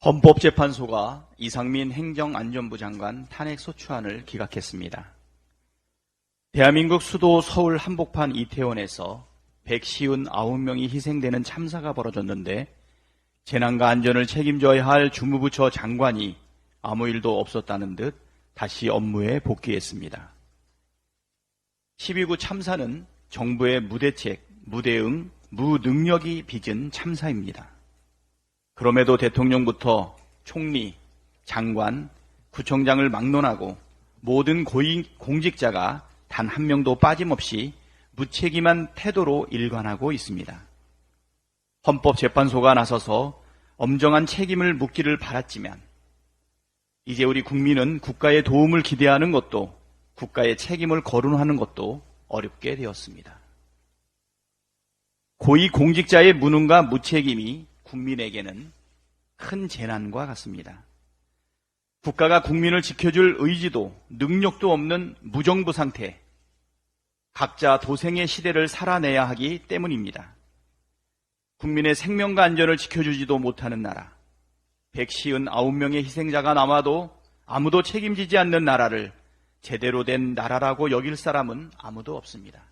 헌법재판소가 이상민 행정안전부 장관 탄핵소추안을 기각했습니다. 대한민국 수도 서울 한복판 이태원에서 159명이 희생되는 참사가 벌어졌는데 재난과 안전을 책임져야 할 주무부처 장관이 아무 일도 없었다는 듯 다시 업무에 복귀했습니다. 12구 참사는 정부의 무대책, 무대응, 무능력이 빚은 참사입니다. 그럼에도 대통령부터 총리, 장관, 구청장을 막론하고 모든 고위 공직자가 단 한 명도 빠짐없이 무책임한 태도로 일관하고 있습니다. 헌법재판소가 나서서 엄정한 책임을 묻기를 바랐지만 이제 우리 국민은 국가의 도움을 기대하는 것도 국가의 책임을 거론하는 것도 어렵게 되었습니다. 고위 공직자의 무능과 무책임이 국민에게는 큰 재난과 같습니다. 국가가 국민을 지켜줄 의지도 능력도 없는 무정부 상태, 각자 도생의 시대를 살아내야 하기 때문입니다. 국민의 생명과 안전을 지켜주지도 못하는 나라, 159명의 희생자가 남아도 아무도 책임지지 않는 나라를 제대로 된 나라라고 여길 사람은 아무도 없습니다.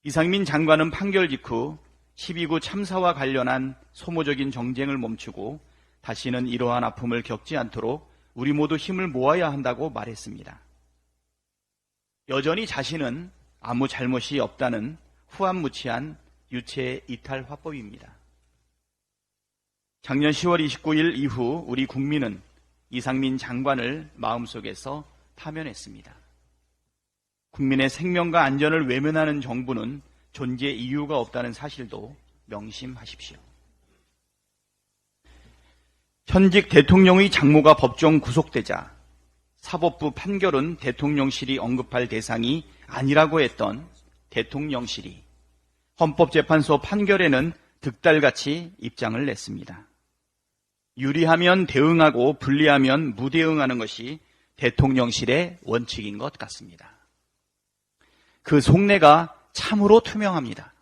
이상민 장관은 판결 직후 12구 참사와 관련한 소모적인 정쟁을 멈추고 다시는 이러한 아픔을 겪지 않도록 우리 모두 힘을 모아야 한다고 말했습니다. 여전히 자신은 아무 잘못이 없다는 후안무치한 유체 이탈 화법입니다. 작년 10월 29일 이후 우리 국민은 이상민 장관을 마음속에서 파면했습니다. 국민의 생명과 안전을 외면하는 정부는 존재 이유가 없다는 사실도 명심하십시오. 현직 대통령의 장모가 법정 구속되자 사법부 판결은 대통령실이 언급할 대상이 아니라고 했던 대통령실이 헌법재판소 판결에는 득달같이 입장을 냈습니다. 유리하면 대응하고 불리하면 무대응하는 것이 대통령실의 원칙인 것 같습니다. 그 속내가 참으로 투명합니다.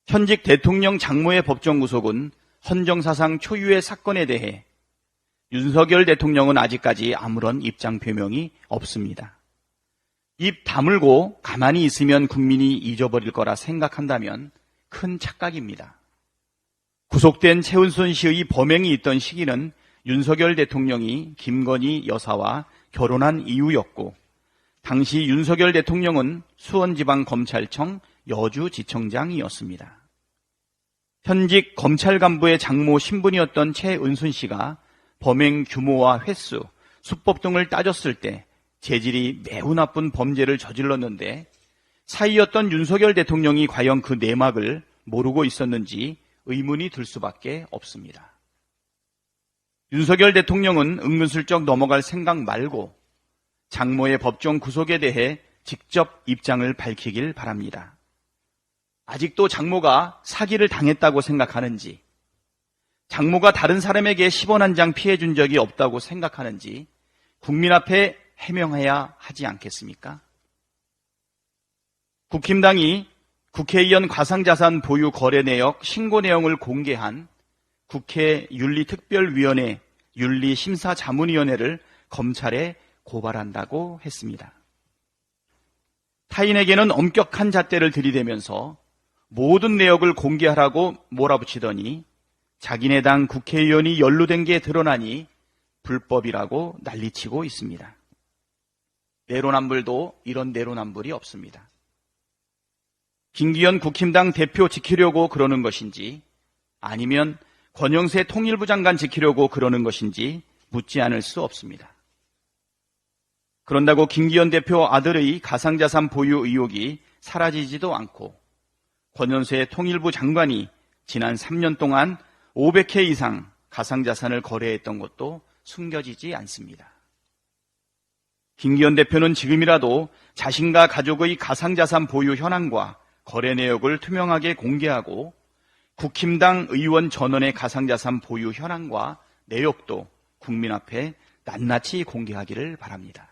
현직 대통령 장모의 법정 구속은 헌정사상 초유의 사건에 대해 윤석열 대통령은 아직까지 아무런 입장 표명이 없습니다. 입 다물고 가만히 있으면 국민이 잊어버릴 거라 생각한다면 큰 착각입니다. 구속된 최은순 씨의 범행이 있던 시기는 윤석열 대통령이 김건희 여사와 결혼한 이후였고 당시 윤석열 대통령은 수원지방검찰청 여주지청장이었습니다. 현직 검찰 간부의 장모 신분이었던 최은순 씨가 범행 규모와 횟수, 수법 등을 따졌을 때 재질이 매우 나쁜 범죄를 저질렀는데 사이였던 윤석열 대통령이 과연 그 내막을 모르고 있었는지 의문이 들 수밖에 없습니다. 윤석열 대통령은 은근슬쩍 넘어갈 생각 말고 장모의 법정 구속에 대해 직접 입장을 밝히길 바랍니다. 아직도 장모가 사기를 당했다고 생각하는지, 장모가 다른 사람에게 10원 한 장 피해 준 적이 없다고 생각하는지 국민 앞에 해명해야 하지 않겠습니까? 국힘당이 국회의원 가상자산 보유 거래 내역 신고 내용을 공개한 국회 윤리특별위원회 윤리심사자문위원회를 검찰에 고발한다고 했습니다. 타인에게는 엄격한 잣대를 들이대면서 모든 내역을 공개하라고 몰아붙이더니 자기네 당 국회의원이 연루된 게 드러나니 불법이라고 난리치고 있습니다. 내로남불도 이런 내로남불이 없습니다. 김기현 국힘당 대표 지키려고 그러는 것인지 아니면 권영세 통일부 장관 지키려고 그러는 것인지 묻지 않을 수 없습니다. 그런다고 김기현 대표 아들의 가상자산 보유 의혹이 사라지지도 않고 권영세 통일부 장관이 지난 3년 동안 500회 이상 가상자산을 거래했던 것도 숨겨지지 않습니다. 김기현 대표는 지금이라도 자신과 가족의 가상자산 보유 현황과 거래 내역을 투명하게 공개하고 국힘당 의원 전원의 가상자산 보유 현황과 내역도 국민 앞에 낱낱이 공개하기를 바랍니다.